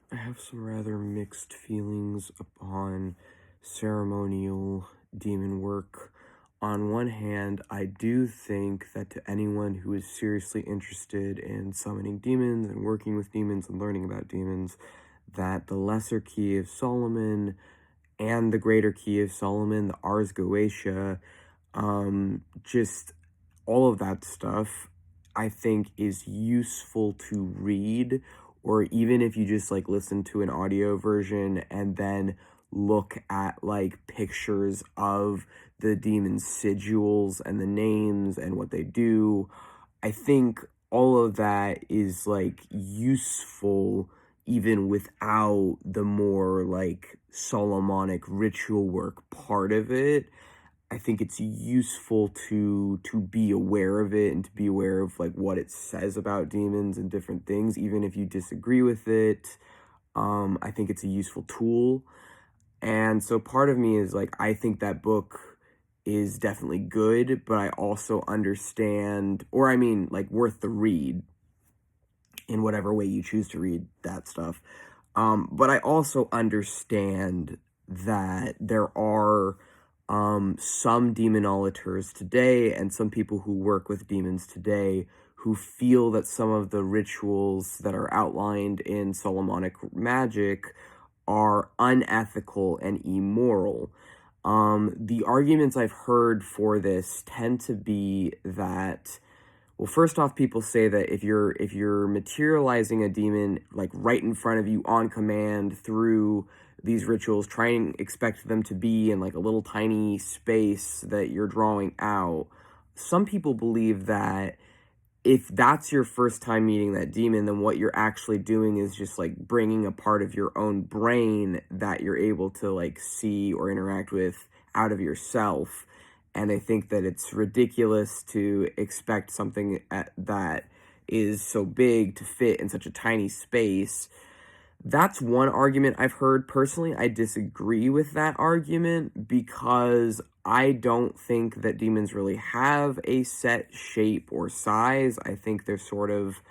I have some rather mixed feelings upon ceremonial demon work. On one hand, I do think that to anyone who is seriously interested in summoning demons and working with demons and learning about demons, that the Lesser Key of Solomon and the Greater Key of Solomon, the Ars Goetia, just all of that stuff, I think is useful to read, or even if you just like listen to an audio version and then look at like pictures of the demon's sigils and the names and what they do. I think all of that is like useful even without the more like Solomonic ritual work part of it. I think it's useful to be aware of it and to be aware of like what it says about demons and different things, even if you disagree with it. I think it's a useful tool. And so part of me is like, I think that book is definitely good, but I also understand, or I mean, like worth the read in whatever way you choose to read that stuff. But I also understand that there are some demonolators today and some people who work with demons today who feel that some of the rituals that are outlined in Solomonic magic are unethical and immoral. The arguments I've heard for this tend to be that, well, first off, people say that if you're materializing a demon like right in front of you on command through these rituals, try and expect them to be in like a little tiny space that you're drawing out. Some people believe that if that's your first time meeting that demon, then what you're actually doing is just like bringing a part of your own brain that you're able to like see or interact with out of yourself. And they think that it's ridiculous to expect something that is so big to fit in such a tiny space. That's one argument I've heard. Personally, I disagree with that argument because I don't think that demons really have a set shape or size. I think they're sort of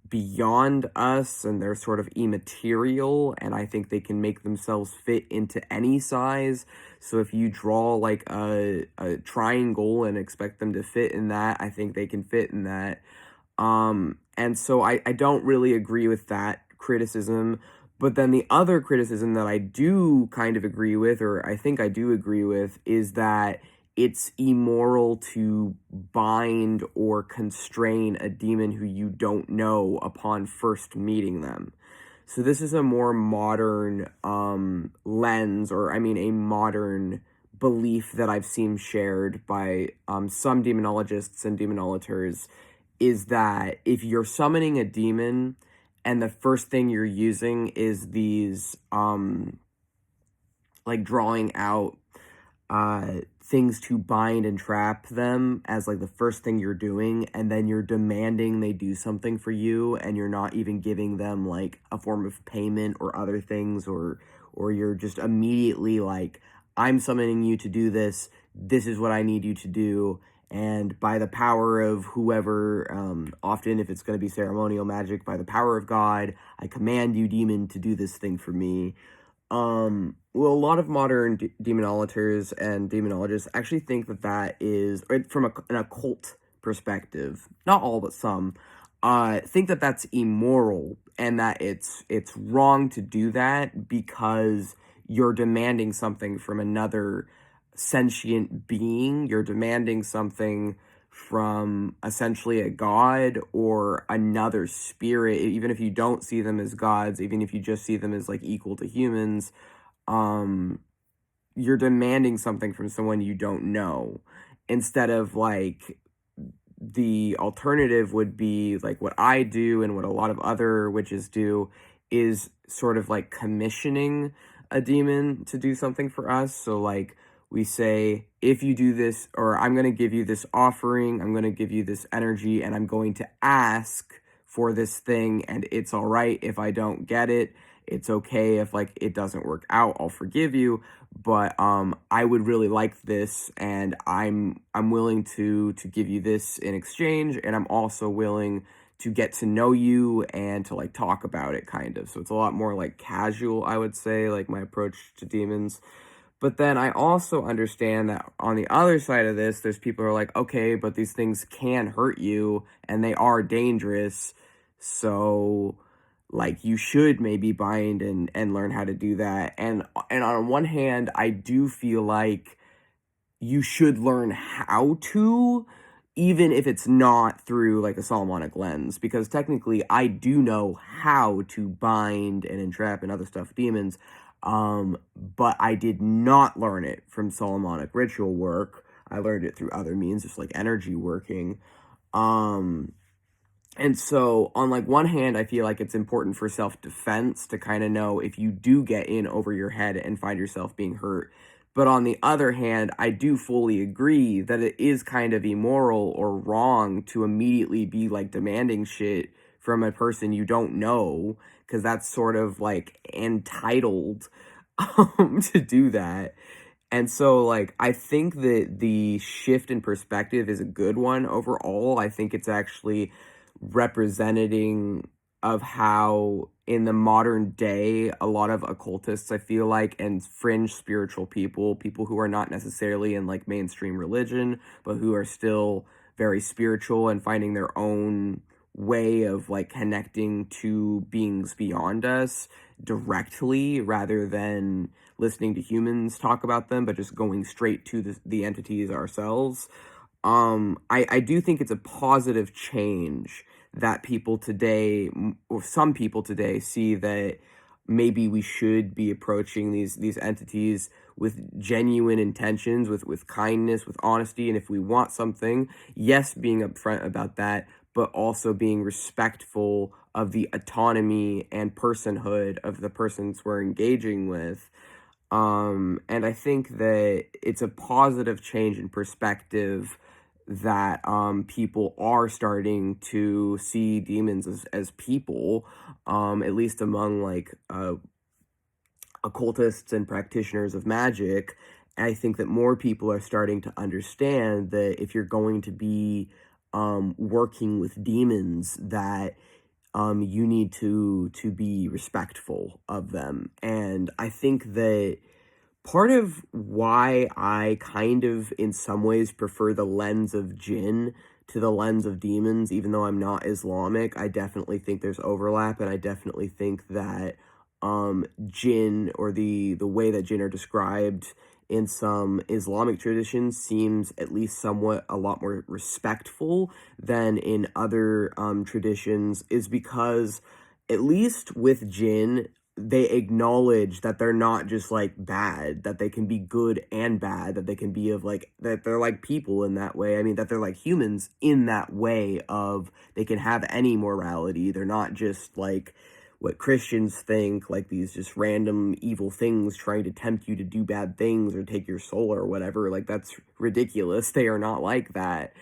beyond us and they're sort of immaterial, and I think they can make themselves fit into any size. So if you draw like a triangle and expect them to fit in that, I think they can fit in that. And so I don't really agree with that criticism. But then the other criticism that I do kind of agree with, or I think I do agree with, is that it's immoral to bind or constrain a demon who you don't know upon first meeting them. So this is a more modern lens, or I mean a modern belief that I've seen shared by some demonologists and demonolators, is that if you're summoning a demon and the first thing you're using is these like drawing out things to bind and trap them as like the first thing you're doing, and then you're demanding they do something for you and you're not even giving them like a form of payment or other things, or you're just immediately like, I'm summoning you to do this, this is what I need you to do, and by the power of whoever, often if it's going to be ceremonial magic, by the power of God, I command you, demon, to do this thing for me. Well, a lot of modern demonolators and demonologists actually think that that is, right, from an occult perspective, not all, but some, think that that's immoral and that it's wrong to do that because you're demanding something from another sentient being. You're demanding something from essentially a god or another spirit, even if you don't see them as gods, even if you just see them as like equal to humans. um you're demanding something from someone you don't know, instead of like, the alternative would be like what I do and what a lot of other witches do, is sort of like commissioning a demon to do something for us. So like we say, if you do this, or I'm going to give you this offering, I'm going to give you this energy, and I'm going to ask for this thing, and it's all right if I don't get it. It's okay if like it doesn't work out. I'll forgive you, but I would really like this, and I'm willing to give you this in exchange, and I'm also willing to get to know you and to like talk about it kind of. So it's a lot more like casual, I would say, like my approach to demons. But then I also understand that on the other side of this, there's people who are like, okay, but these things can hurt you and they are dangerous. So like you should maybe bind and learn how to do that. And on one hand, I do feel like you should learn how to, even if it's not through like a Solomonic lens, because technically I do know how to bind and entrap and other stuff demons, but I did not learn it from Solomonic ritual work. I learned it through other means, just like energy working. Um, and so, on like one hand, I feel like it's important for self defense to kind of know if you do get in over your head and find yourself being hurt. But on the other hand, I do fully agree that it is kind of immoral or wrong to immediately be like demanding shit from a person you don't know, because that's sort of like entitled to do that. And so, like, I think that the shift in perspective is a good one overall. I think it's actually representing of how in the modern day a lot of occultists, I feel like, and fringe spiritual people, people who are not necessarily in like mainstream religion but who are still very spiritual and finding their own way of like connecting to beings beyond us directly rather than listening to humans talk about them but just going straight to the entities ourselves. I do think it's a positive change that people today, or some people today, see that maybe we should be approaching these entities with genuine intentions, with kindness, with honesty, and if we want something, yes, being upfront about that, but also being respectful of the autonomy and personhood of the persons we're engaging with. And I think that it's a positive change in perspective that people are starting to see demons as people, at least among like occultists and practitioners of magic. I think that more people are starting to understand that if you're going to be working with demons, that you need to be respectful of them. And I think that part of why I kind of, in some ways, prefer the lens of jinn to the lens of demons, even though I'm not Islamic, I definitely think there's overlap, and I definitely think that jinn, or the way that jinn are described in some Islamic traditions, seems at least somewhat a lot more respectful than in other traditions, is because at least with jinn, they acknowledge that they're not just like bad, that they can be good and bad, that they can be of like, that they're like people in that way. I mean, that they're like humans in that way of they can have any morality. They're not just like what Christians think, like these just random evil things trying to tempt you to do bad things or take your soul or whatever. Like, that's ridiculous. They are not like that.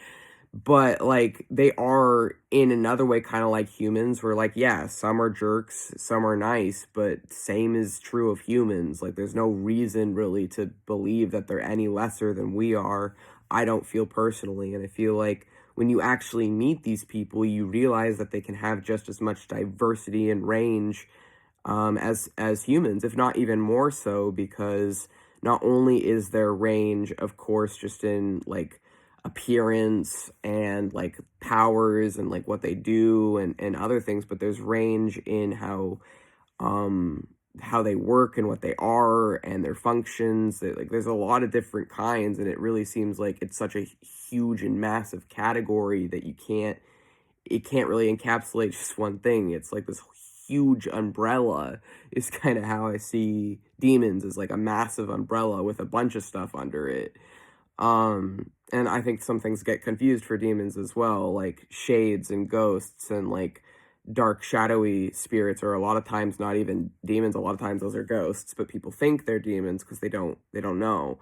But, like, they are in another way kinda like humans where, like, yeah, some are jerks, some are nice, but same is true of humans. Like, there's no reason really to believe that they're any lesser than we are, I don't feel personally, and I feel like when you actually meet these people, you realize that they can have just as much diversity and range, as humans, if not even more so, because not only is their range, of course, just in, like, appearance and like powers and like what they do and other things, but there's range in how they work and what they are and their functions. Like there's a lot of different kinds, and it really seems like it's such a huge and massive category that it can't really encapsulate just one thing. It's like this huge umbrella is kind of how I see demons, as like a massive umbrella with a bunch of stuff under it. And I think some things get confused for demons as well, like shades and ghosts and like dark shadowy spirits are a lot of times not even demons. A lot of times those are ghosts, but people think they're demons because they don't know.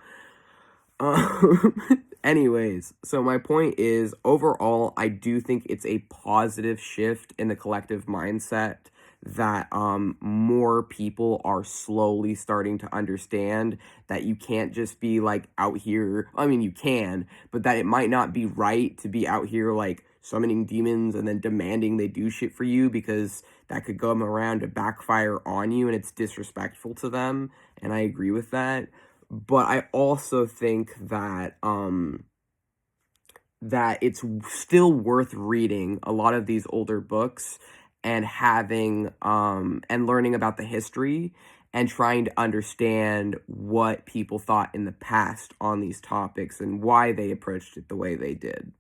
Anyways, so my point is, overall, I do think it's a positive shift in the collective mindset that more people are slowly starting to understand that you can't just be like out here. I mean, you can, but that it might not be right to be out here like summoning demons and then demanding they do shit for you, because that could come around to backfire on you and it's disrespectful to them, and I agree with that. But I also think that it's still worth reading a lot of these older books and having and learning about the history and trying to understand what people thought in the past on these topics and why they approached it the way they did.